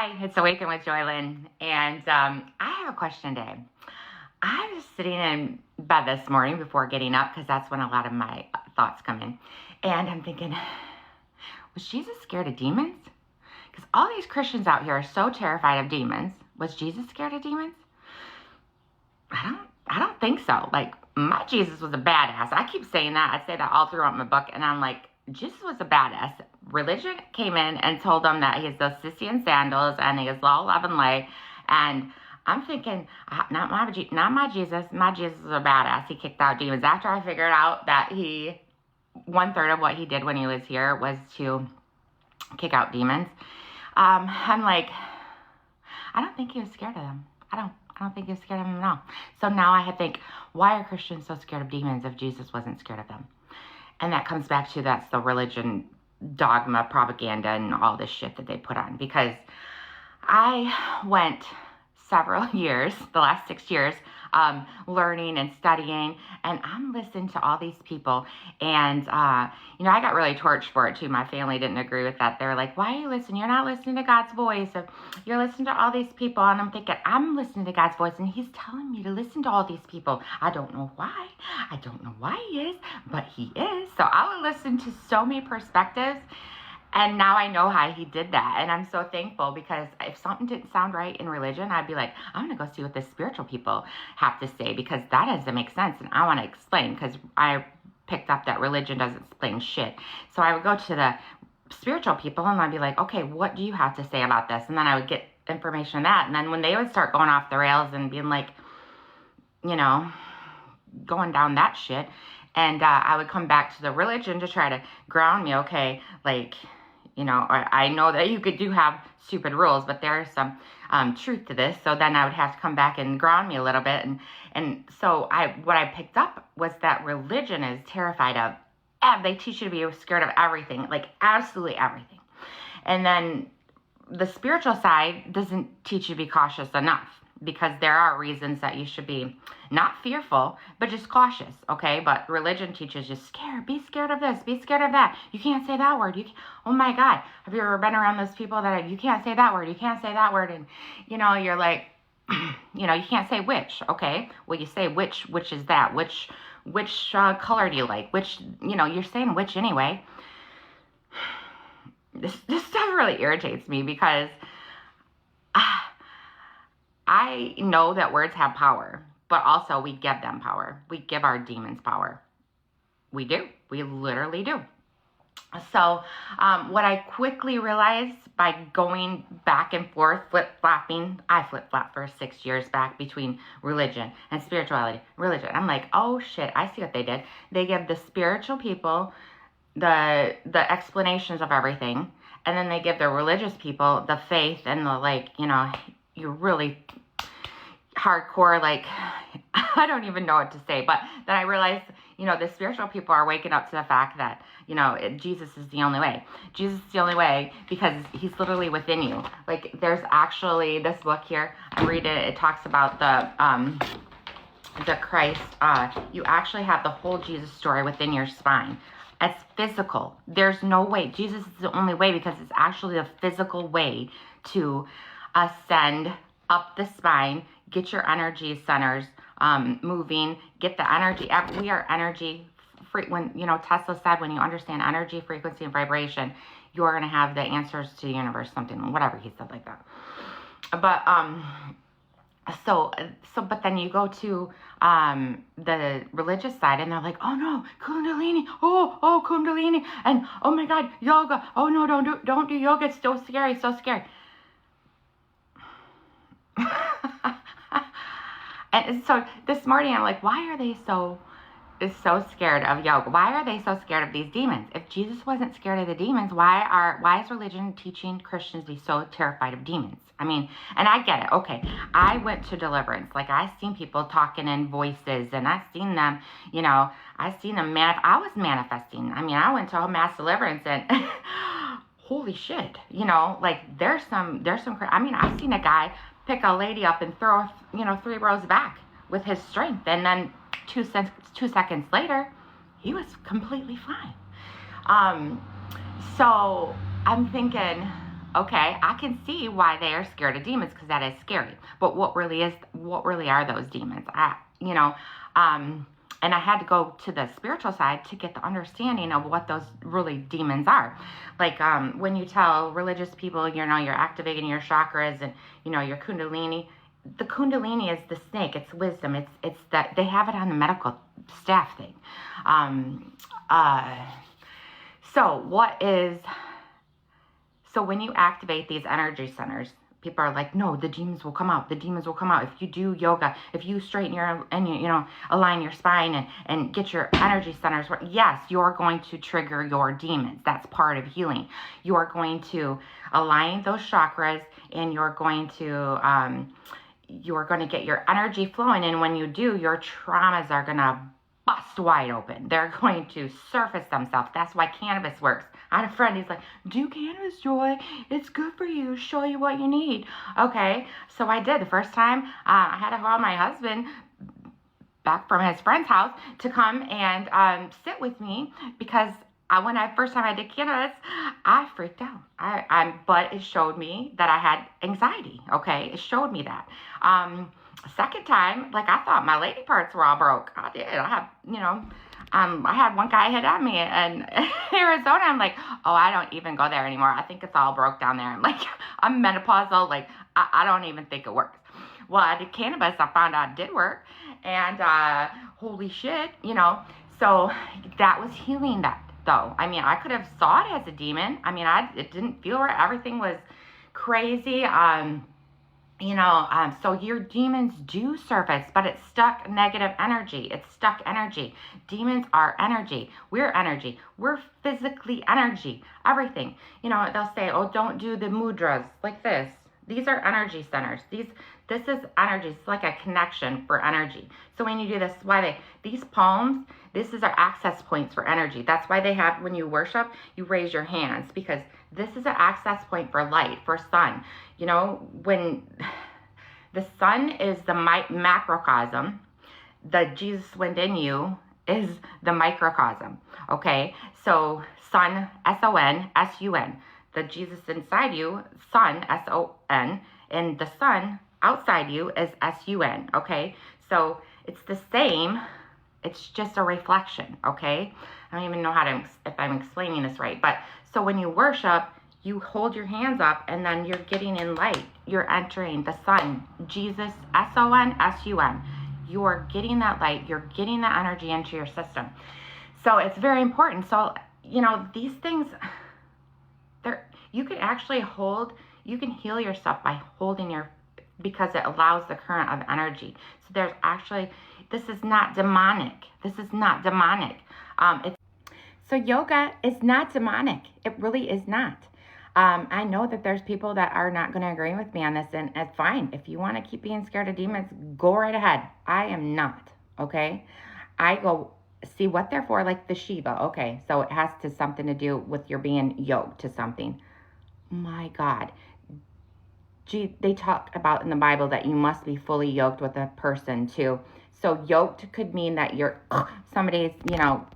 Hi, it's Awaken with Joylyn, and I have a question today. I was sitting in bed this morning before getting up because that's when a lot of my thoughts come in, and I'm thinking, was Jesus scared of demons? Because all these Christians out here are so terrified of demons. Was Jesus scared of demons? I don't think so. Like, my Jesus was a badass. I keep saying that. I say that all throughout my book, and I'm like, Jesus was a badass. Religion came in and told him that he's those sissy and sandals and he is all love and light. And I'm thinking, not my Jesus. My Jesus was a badass. He kicked out demons. After I figured out that one third of what he did when he was here was to kick out demons, I'm like, I don't think he was scared of them. I don't think he was scared of them at all. So now I think, why are Christians so scared of demons if Jesus wasn't scared of them? And that comes back to that's the religion dogma propaganda and all this shit that they put on. Because I went several years, the last 6 years, learning and studying, and I'm listening to all these people, and I got really torched for it too. My family didn't agree with that. They were like, why are you listening? You're not listening to God's voice. You're listening to all these people. And I'm thinking, I'm listening to God's voice, and he's telling me to listen to all these people. I don't know why. I don't know why he is, but he is. So I would listen to so many perspectives. And now I know how he did that. And I'm so thankful, because if something didn't sound right in religion, I'd be like, I'm going to go see what the spiritual people have to say, because that doesn't make sense. And I want to explain, because I picked up that religion doesn't explain shit. So I would go to the spiritual people and I'd be like, okay, what do you have to say about this? And then I would get information on that. And then when they would start going off the rails and being like, going down that shit, and I would come back to the religion to try to ground me. Okay, like, I know that you could have stupid rules, but there's some truth to this. So then I would have to come back and ground me a little bit. And so what I picked up was that religion is terrified of, they teach you to be scared of everything, like absolutely everything. And then the spiritual side doesn't teach you to be cautious enough, because there are reasons that you should be not fearful, but just cautious, okay? But religion teaches you be scared of this, be scared of that. You can't say that word. Oh my God, have you ever been around those people that you can't say that word, you can't say that word, and you're like, you can't say which, okay? Well, you say which is that, which color do you like, which, you're saying which anyway. This stuff really irritates me, because I know that words have power, but also we give them power. We give our demons power. We do. We literally do. So what I quickly realized by going back and forth, flip-flopping, I flip-flopped for 6 years back between religion and spirituality. Religion. I'm like, oh shit, I see what they did. They give the spiritual people the explanations of everything, and then they give the religious people the faith and the you're really hardcore, I don't even know what to say. But then I realized, the spiritual people are waking up to the fact that, Jesus is the only way. Jesus is the only way, because he's literally within you. Like, there's actually this book here, I read it, it talks about the Christ, you actually have the whole Jesus story within your spine. It's physical. There's no way. Jesus is the only way, because it's actually a physical way to ascend up the spine, get your energy centers moving, get the energy. We are energy free. When, Tesla said, when you understand energy, frequency, and vibration, you're going to have the answers to the universe, something, whatever he said like that. But, but then you go to the religious side, and they're like, oh no, Kundalini, oh Kundalini, and oh my God, yoga, oh no, don't do yoga, it's so scary, so scary. And so this morning I'm like, why are they so scared of yoga? Why are they so scared of these demons? If Jesus wasn't scared of the demons, why is religion teaching Christians to be so terrified of demons? I mean, and I get it. Okay, I went to deliverance. Like, I've seen people talking in voices, and I've seen them, I was manifesting. I mean, I went to a mass deliverance, and holy shit, there's some, I've seen a guy pick a lady up and throw her, 3 rows back with his strength. And then 2 seconds later, he was completely fine. So I'm thinking, okay, I can see why they are scared of demons because that is scary. But what really are those demons? And I had to go to the spiritual side to get the understanding of what those really demons are. Like when you tell religious people, you're activating your chakras and your kundalini. The kundalini is the snake. It's wisdom. It's that they have it on the medical staff thing. Um, uh, so what is So when you activate these energy centers, people are like, no, the demons will come out. The demons will come out. If you do yoga, if you straighten align your spine and get your energy centers, yes, you're going to trigger your demons. That's part of healing. You are going to align those chakras, and you're going to get your energy flowing. And when you do, your traumas are going to bust wide open. They're going to surface themselves. That's why cannabis works. I had a friend, he's like, do cannabis, Joy. It's good for you. Show you what you need. Okay, so I did. The first time, I had to call my husband back from his friend's house to come and sit with me because first time I did cannabis, I freaked out. But it showed me that I had anxiety. Okay, it showed me that. Second time, like I thought my lady parts were all broke. I did. I had one guy hit on me in Arizona. I'm like, oh, I don't even go there anymore. I think it's all broke down there. I'm like, I'm menopausal. Like, I don't even think it works. Well, I did cannabis. I found out it did work. And holy shit, So that was healing that, though. I mean, I could have saw it as a demon. I mean, it didn't feel right. Everything was crazy. So your demons do surface, but it's stuck negative energy. It's stuck energy. Demons are energy. We're energy. We're physically energy. Everything. They'll say, oh, don't do the mudras like this. These are energy centers. This is energy. It's like a connection for energy. So when you do this, these palms, this is our access points for energy. That's why they have, when you worship, you raise your hands, because this is an access point for light, for sun. When the sun is the macrocosm, the Jesus within you is the microcosm. Okay, so sun, S-O-N, S-U-N. The Jesus inside you, sun, S-O-N, and the sun outside you is S-U-N. Okay, so it's the same. It's just a reflection. Okay, I don't even know if I'm explaining this right, but so when you worship, you hold your hands up, and then you're getting in light. You're entering the sun, Jesus, S-O-N, S-U-N. You're getting that light. You're getting that energy into your system. So it's very important. So, these things, you can actually you can heal yourself by holding because it allows the current of energy. So this is not demonic. This is not demonic. So yoga is not demonic. It really is not. I know that there's people that are not going to agree with me on this, and it's fine. If you want to keep being scared of demons, go right ahead. I am not, okay? I go see what they're for, like the Shiva. Okay, so it has something to do with your being yoked to something. My God. They talk about in the Bible that you must be fully yoked with a person too. So yoked could mean that somebody's,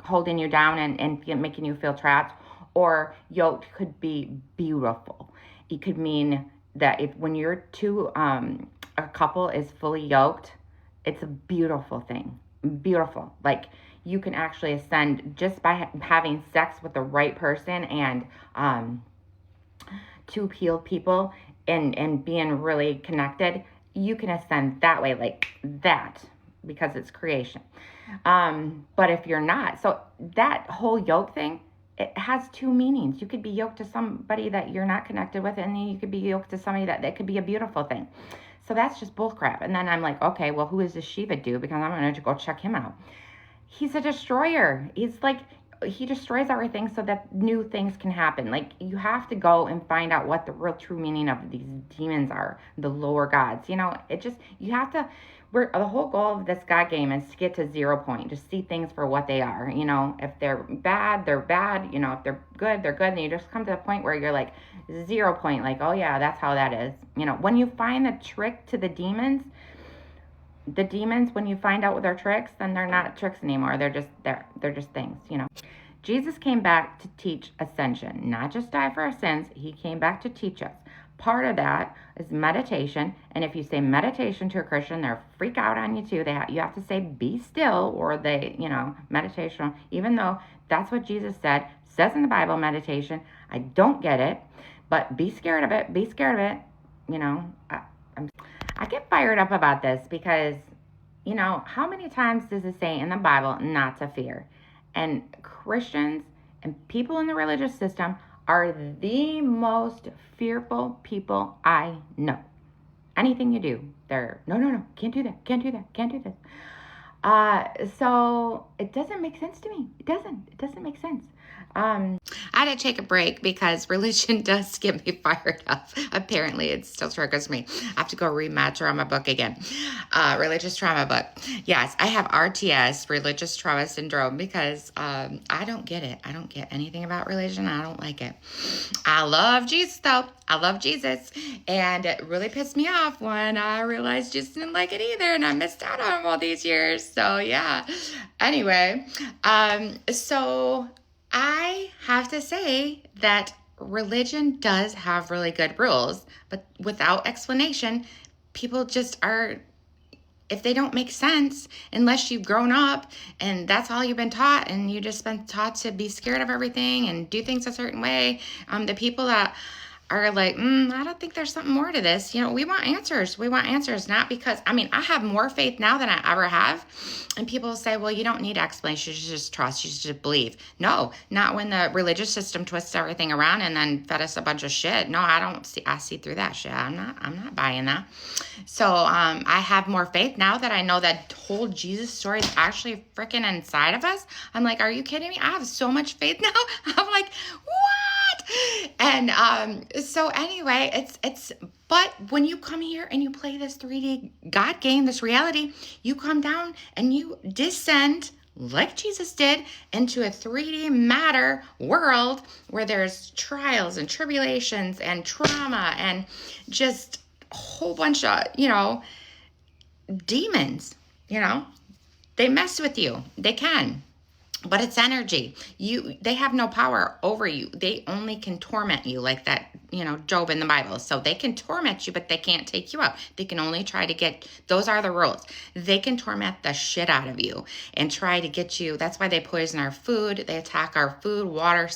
holding you down and making you feel trapped. Or yoked could be beautiful. It could mean that when you're a couple is fully yoked, it's a beautiful thing. Beautiful. Like you can actually ascend just by having sex with the right person, and two healed people and being really connected. You can ascend that way, like that, because it's creation. But if you're not, so that whole yoke thing, it has two meanings. You could be yoked to somebody that you're not connected with, and then you could be yoked to somebody that could be a beautiful thing. So that's just bullcrap. And then I'm like, okay, well, who is this Shiva dude? Because I'm going to go check him out. He's a destroyer. He destroys everything so that new things can happen. Like, you have to go and find out what the real true meaning of these demons are, the lower gods. You have to, the whole goal of this God game is to get to 0 point, just see things for what they are. If they're bad, they're bad. If they're good, they're good. And you just come to a point where you're like 0 point, like, oh yeah, that's how that is. When you find the trick to the demons, when you find out what their tricks, then they're not tricks anymore. They're just things, Jesus came back to teach ascension, not just die for our sins. He came back to teach us. Part of that is meditation. And if you say meditation to a Christian, they'll freak out on you too. You have to say be still, or meditation, even though that's what Jesus says in the Bible, meditation. I don't get it, but be scared of it. Be scared of it. I get fired up about this because, how many times does it say in the Bible not to fear? And Christians and people in the religious system are the most fearful people I know. Anything you do, they're, no, can't do that, can't do that, can't do this. So it doesn't make sense to me. It doesn't make sense. I had to take a break because religion does get me fired up. Apparently, it still triggers me. I have to go read my trauma book again. Religious trauma book. Yes, I have RTS, religious trauma syndrome, because I don't get it. I don't get anything about religion. I don't like it. I love Jesus, though. I love Jesus. And it really pissed me off when I realized Jesus didn't like it either. And I missed out on him all these years. So, yeah. Anyway, so I have to say that religion does have really good rules, but without explanation, people just are, if they don't make sense, unless you've grown up and that's all you've been taught and you just been taught to be scared of everything and do things a certain way, the people that are like, I don't think there's something more to this. We want answers. We want answers, not because, I have more faith now than I ever have. And people say, well, you don't need explanation. You should just trust. You should just believe. No, not when the religious system twists everything around and then fed us a bunch of shit. No, I see through that shit. I'm not buying that. So, I have more faith now that I know that whole Jesus story is actually freaking inside of us. I'm like, are you kidding me? I have so much faith now. I'm like, what? And, so anyway, but when you come here and you play this 3D God game, this reality, you come down and you descend like Jesus did into a 3D matter world where there's trials and tribulations and trauma and just a whole bunch of, demons, they mess with you. They can. But it's energy. They have no power over you. They only can torment you, like that, Job in the Bible. So they can torment you, but they can't take you out. They can only try to those are the rules. They can torment the shit out of you and try to get you. That's why they poison our food. They attack our food, water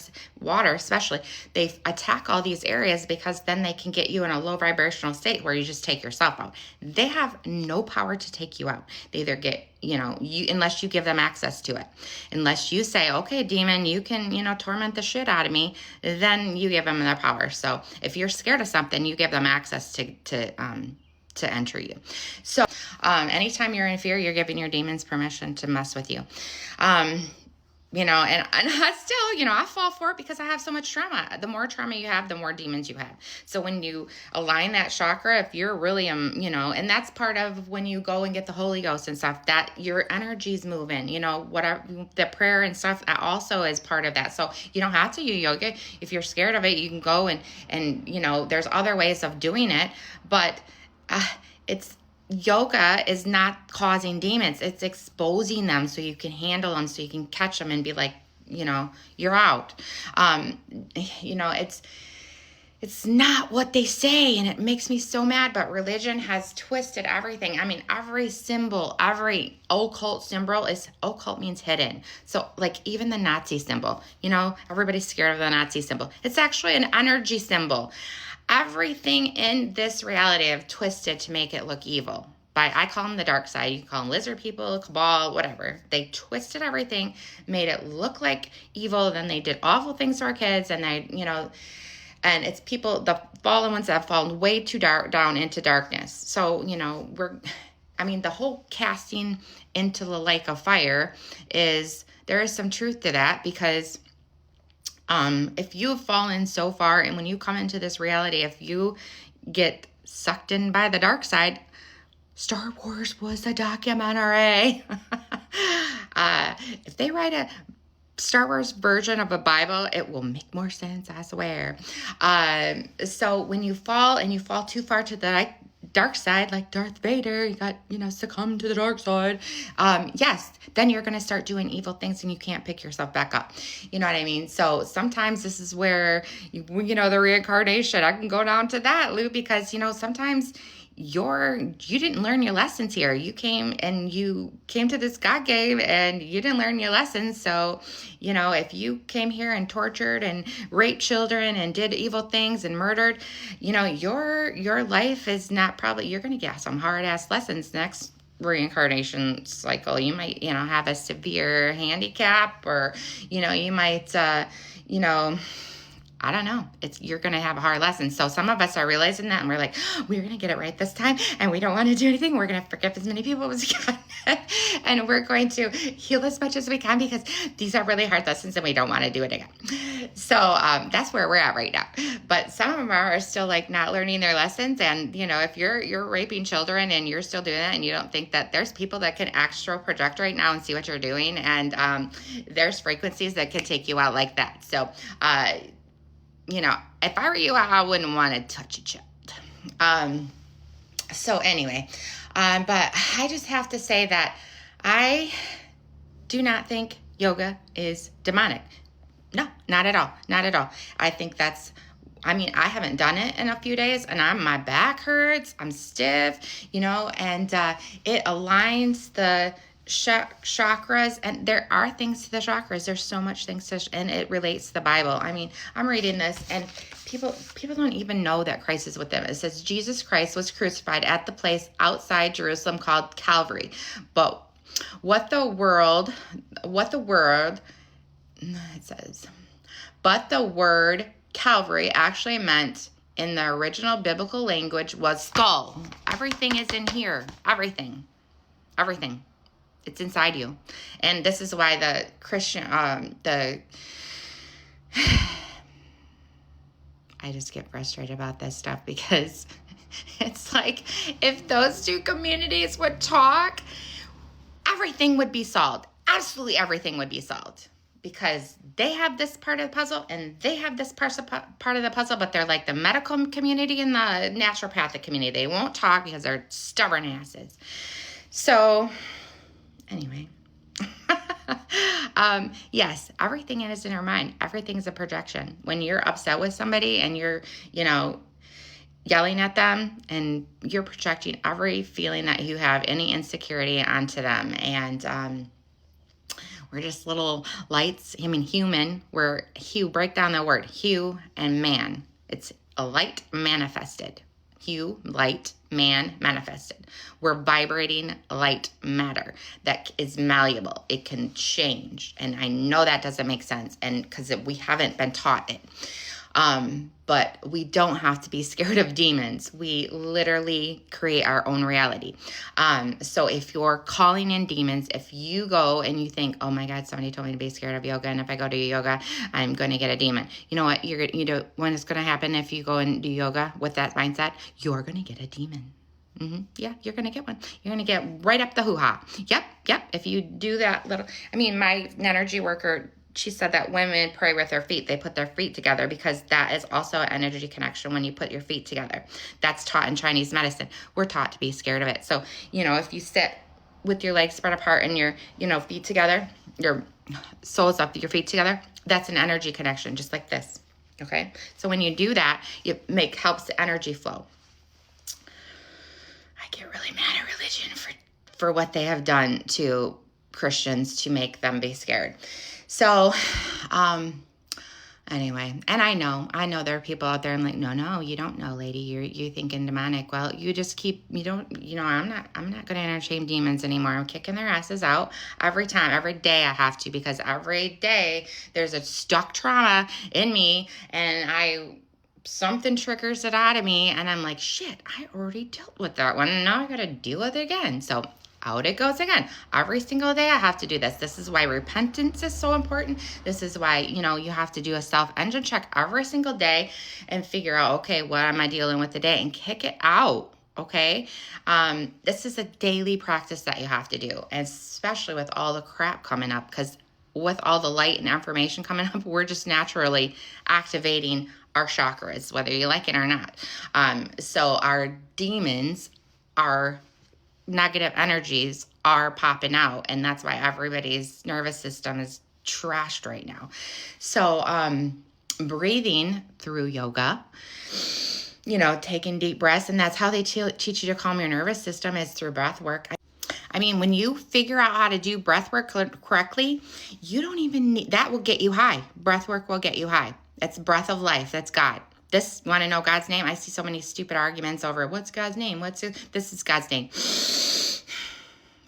especially. They attack all these areas because then they can get you in a low vibrational state where you just take yourself out. They have no power to take you out. They either get unless you give them access to it. Unless you say, okay, demon, you can, torment the shit out of me, then you give them their power. So if you're scared of something, you give them access to enter you. So anytime you're in fear, you're giving your demons permission to mess with you. And I still, I fall for it because I have so much trauma. The more trauma you have, the more demons you have. So when you align that chakra, if you're really, and that's part of when you go and get the Holy Ghost and stuff, that your energy's moving, whatever, the prayer and stuff also is part of that. So you don't have to do yoga. If you're scared of it, you can go and there's other ways of doing it, but yoga is not causing demons. It's exposing them so you can handle them, so you can catch them and be like, you're out. It's not what they say, and it makes me so mad, but religion has twisted everything. Every symbol, every occult symbol occult means hidden. So like even the Nazi symbol, everybody's scared of the Nazi symbol. It's actually an energy symbol. Everything in this reality I've twisted to make it look evil. I call them the dark side. You can call them lizard people, cabal, whatever. They twisted everything, made it look like evil. Then they did awful things to our kids, and and it's people, the fallen ones that have fallen way too down into darkness. So, the whole casting into the lake of fire there is some truth to that, because if you have fallen so far, and when you come into this reality, if you get sucked in by the dark side, Star Wars was a documentary. If they write a Star Wars version of a Bible, it will make more sense, I swear. So when you fall and you fall too far to the dark side, like Darth Vader, you got, succumb to the dark side. Yes, then you're going to start doing evil things and you can't pick yourself back up. You know what I mean? So sometimes this is where, the reincarnation, I can go down to that, Lou, because, sometimes you didn't learn your lessons here. You came to this God game and you didn't learn your lessons. So, if you came here and tortured and raped children and did evil things and murdered, your life is not probably, you're going to get some hard ass lessons next reincarnation cycle. You might, have a severe handicap, or, you might, I don't know. You're going to have a hard lesson. So some of us are realizing that and we're like, we're going to get it right this time and we don't want to do anything. We're going to forgive as many people as we can. And we're going to heal as much as we can because these are really hard lessons and we don't want to do it again. So that's where we're at right now. But some of them are still like not learning their lessons. And, if you're raping children and you're still doing that and you don't think that there's people that can astral project right now and see what you're doing. And there's frequencies that can take you out like that. So, if I were you, I wouldn't want to touch a child. So anyway, but I just have to say that I do not think yoga is demonic. No, not at all. Not at all. I think I haven't done it in a few days and my back hurts. I'm stiff, and it aligns the chakras, and there are things to the chakras. There's so much things and it relates to the Bible. I'm reading this and people don't even know that Christ is with them. It says Jesus Christ was crucified at the place outside Jerusalem called Calvary. But what the word Calvary actually meant in the original biblical language was skull. Everything is in here. Everything. It's inside you. And this is why the Christian, I just get frustrated about this stuff because it's like if those two communities would talk, everything would be solved. Absolutely everything would be solved because they have this part of the puzzle and they have this part of the puzzle, but they're like the medical community and the naturopathic community. They won't talk because they're stubborn asses. So anyway, yes, everything is in our mind. Everything is a projection. When you're upset with somebody and you're, yelling at them and you're projecting every feeling that you have, any insecurity onto them. And we're just little lights. Human. Break down the word hue and man. It's a light manifested. Hue, light, man, manifested. We're vibrating light matter that is malleable. It can change. And I know that doesn't make sense, and because we haven't been taught it. But we don't have to be scared of demons. We literally create our own reality. So if you're calling in demons, if you go and you think, oh my God, somebody told me to be scared of yoga, and if I go to yoga, I'm going to get a demon. You know what? When it's going to happen if you go and do yoga with that mindset, you're going to get a demon. Mm-hmm. Yeah, you're going to get one. You're going to get right up the hoo-ha. Yep. If you do that my energy worker, she said that women pray with their feet. They put their feet together because that is also an energy connection when you put your feet together. That's taught in Chinese medicine. We're taught to be scared of it. So, if you sit with your legs spread apart and your, feet together, your soles up, your feet together, that's an energy connection, just like this. Okay? So when you do that, helps the energy flow. I get really mad at religion for what they have done to Christians to make them be scared. So, anyway, and I know there are people out there and like, no, you don't know, lady, you're thinking demonic. Well, you just I'm not going to entertain demons anymore. I'm kicking their asses out every day I have to, because every day there's a stuck trauma in me and something triggers it out of me and I'm like, shit, I already dealt with that one. And now I got to deal with it again. So out it goes again. Every single day I have to do this. This is why repentance is so important. This is why, you have to do a self-engine check every single day and figure out, okay, what am I dealing with today, and kick it out. Okay. This is a daily practice that you have to do, and especially with all the crap coming up, because with all the light and information coming up, we're just naturally activating our chakras, whether you like it or not. So our demons our negative energies are popping out, and that's why everybody's nervous system is trashed right now. So breathing through yoga, taking deep breaths, and that's how they teach you to calm your nervous system, is through breath work. I mean, when you figure out how to do breath work correctly, you don't even need, that will get you high. Breath work will get you high. That's breath of life. That's God. This, want to know God's name? I see so many stupid arguments over what's God's name? This is God's name.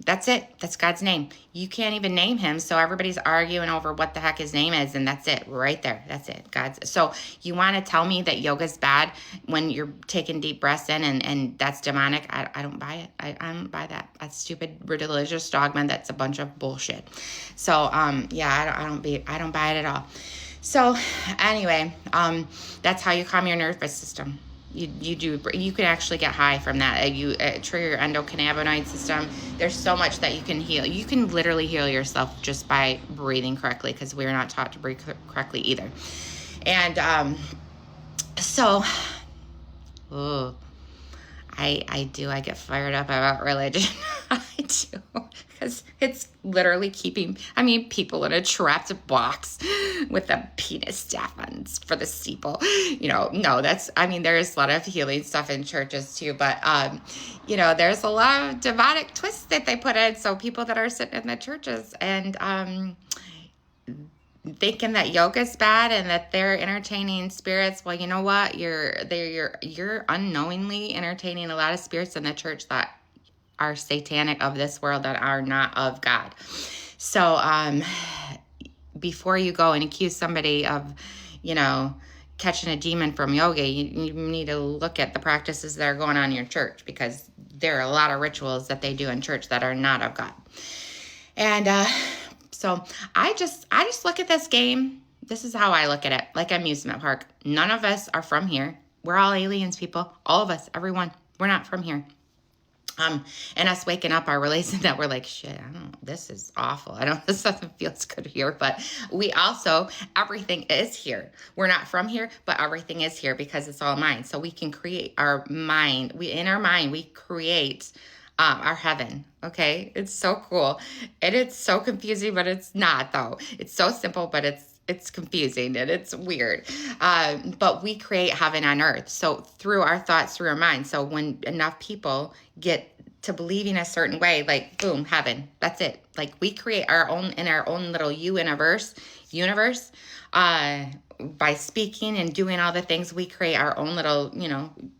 That's it. That's God's name. You can't even name him. So everybody's arguing over what the heck his name is. And that's it right there. That's it. God's. So you want to tell me that yoga's bad when you're taking deep breaths in and that's demonic? I don't buy it. I don't buy that. That's stupid religious dogma. That's a bunch of bullshit. So, yeah, I don't buy it at all. So anyway, that's how you calm your nervous system. You can actually get high from that. You trigger your endocannabinoid system. There's so much that you can heal. You can literally heal yourself just by breathing correctly, because we're not taught to breathe correctly either. And I get fired up about religion. I do, because it's literally keeping, people in a trapped box with a penis staff on for the steeple. No, there's a lot of healing stuff in churches too, but, there's a lot of demonic twists that they put in. So people that are sitting in the churches and, thinking that yoga's bad and that they're entertaining spirits. Well, you know what? You're unknowingly entertaining a lot of spirits in the church that are satanic, of this world, that are not of God. So, before you go and accuse somebody of, catching a demon from yoga, you need to look at the practices that are going on in your church, because there are a lot of rituals that they do in church that are not of God. And, so I just look at this game. This is how I look at it, like amusement park. None of us are from here. We're all aliens, people. All of us, everyone. We're not from here. And us waking up, our realizing that we're like, shit, this is awful. This doesn't feel good here. But we also, everything is here. We're not from here, but everything is here because it's all mind. So we can create our mind. In our mind, we create our heaven. Okay. It's so cool. And it's so confusing, but it's not though. It's so simple, but it's confusing and it's weird. But we create heaven on earth. So through our thoughts, through our mind. So when enough people get to believing a certain way, like boom, heaven, that's it. Like we create our own little universe, by speaking and doing all the things. We create our own little,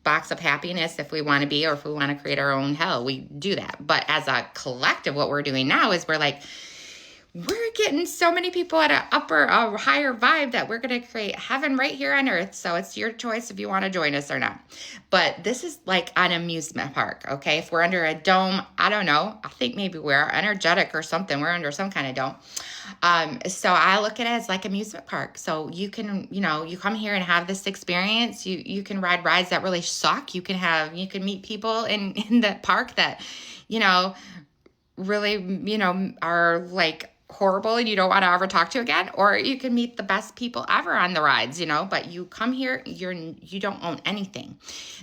box of happiness if we want to be, or if we want to create our own hell, we do that. But as a collective, what we're doing now is we're getting so many people at a higher vibe that we're going to create heaven right here on earth. So it's your choice if you want to join us or not. But this is like an amusement park, okay? If we're under a dome, I don't know. I think maybe we're energetic or something. We're under some kind of dome. So I look at it as like amusement park. So you can, you come here and have this experience. You can ride rides that really suck. You can meet people in the park that, really, are like horrible and you don't want to ever talk to again, or you can meet the best people ever on the rides, but you come here, you don't own anything.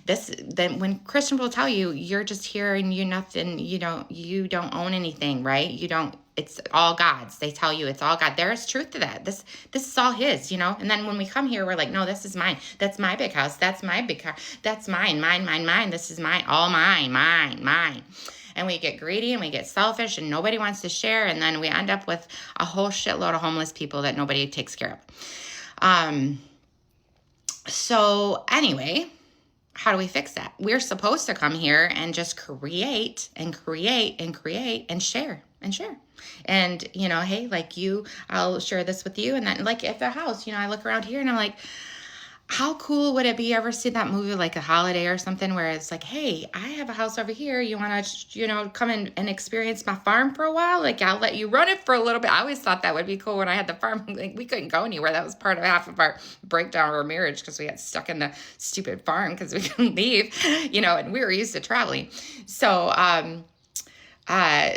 Then when Christian will tell you, you're just here and you don't own anything, right? It's all God's. They tell you it's all God. There is truth to that. This is all his, and then when we come here, we're like, no, this is mine. That's my big house. That's my big car. That's mine. This is mine. All mine. And we get greedy and we get selfish and nobody wants to share. And then we end up with a whole shitload of homeless people that nobody takes care of. So anyway, how do we fix that? We're supposed to come here and just create and share. And, hey, like I'll share this with you. And then like at the house, I look around here and I'm like, how cool would it be? Ever see that movie like A Holiday or something where it's like, hey, I have a house over here. You want to, come and experience my farm for a while? Like I'll let you run it for a little bit. I always thought that would be cool when I had the farm. Like we couldn't go anywhere. That was part of half of our breakdown of our marriage because we got stuck in the stupid farm because we couldn't leave, and we were used to traveling. So,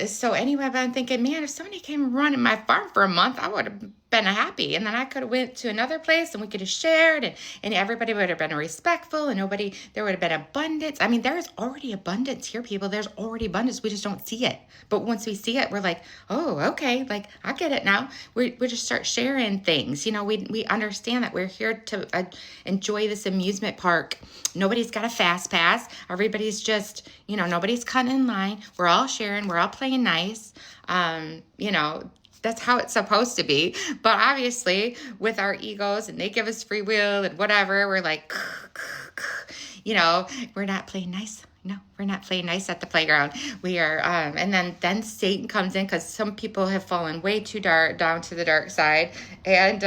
so anyway, but I'm thinking, man, if somebody came running my farm for a month, I would have been happy. And then I could have went to another place and we could have shared, and everybody would have been respectful, and there would have been abundance. I mean, there's already abundance here, people. There's already abundance. We just don't see it. But once we see it, we're like, oh, okay, like I get it now. We just start sharing things. We understand that we're here to enjoy this amusement park. Nobody's got a fast pass. Everybody's just, nobody's cutting in line. We're all sharing. We're all playing nice. That's how it's supposed to be. But obviously, with our egos, and they give us free will and whatever, we're like, we're not playing nice. No, we're not playing nice at the playground. We are, and then Satan comes in, because some people have fallen way too down to the dark side. And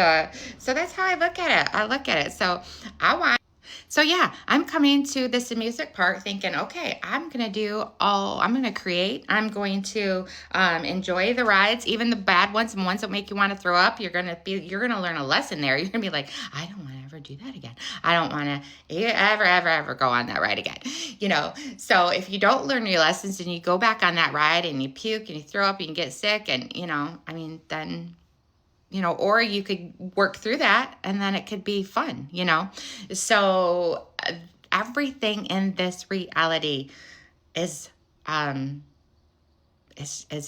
so that's how I look at it. So yeah, I'm coming to this amusement park thinking, okay, I'm going to create, I'm going to enjoy the rides, even the bad ones and ones that make you want to throw up. You're going to learn a lesson there. You're going to be like, I don't want to ever do that again. I don't want to ever go on that ride again. So if you don't learn your lessons and you go back on that ride and you puke and you throw up and you get sick, and, then or you could work through that and then it could be fun, So everything in this reality is a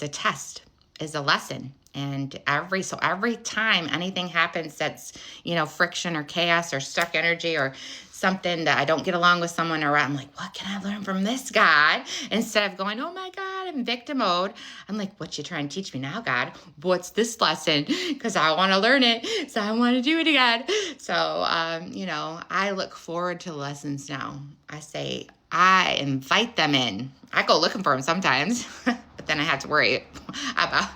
test, is a lesson. And every time anything happens that's, friction or chaos or stuck energy or something that I don't get along with someone, or I'm like, what can I learn from this, God? Instead of going, oh my God, I'm victim mode. I'm like, what you trying to teach me now, God? What's this lesson? Because I want to learn it. So I want to do it again. So, I look forward to lessons now. I invite them in. I go looking for them sometimes, but then I have to worry about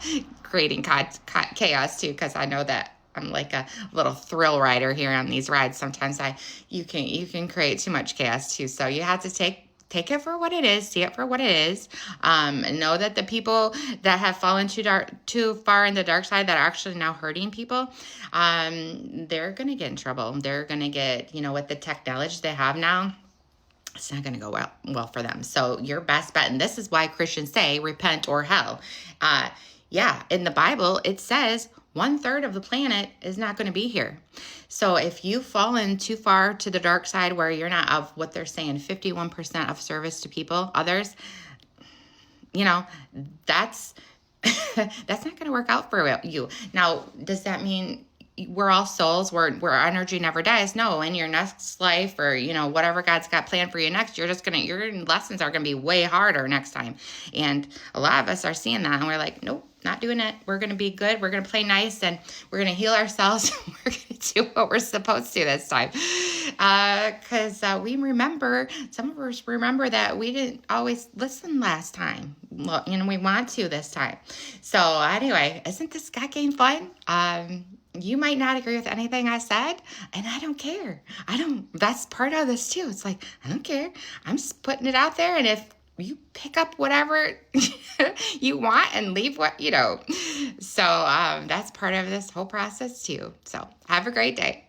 creating chaos too, because I know that I'm like a little thrill rider here on these rides. Sometimes you can create too much chaos too. So you have to take it for what it is, see it for what it is, and know that the people that have fallen too far in the dark side, that are actually now hurting people, they're going to get in trouble. They're going to get, with the technology they have now, it's not going to go well for them. So your best bet, and this is why Christians say repent or hell. In the Bible, it says 1/3 of the planet is not going to be here. So if you've fallen too far to the dark side where you're not of what they're saying, 51% of service to people, others, that's that's not going to work out for you. Now, does that mean we're all souls where our energy never dies? No, in your next life, or whatever God's got planned for you next, your lessons are gonna be way harder next time. And a lot of us are seeing that, and we're like, nope, not doing it. We're gonna be good. We're gonna play nice, and we're gonna heal ourselves. We're gonna do what we're supposed to this time, because some of us remember that we didn't always listen last time. Well, we want to this time. So anyway, isn't this God game fun? You might not agree with anything I said, and I don't care. That's part of this too. It's like, I don't care. I'm just putting it out there. And if you pick up whatever you want and leave what. So that's part of this whole process too. So have a great day.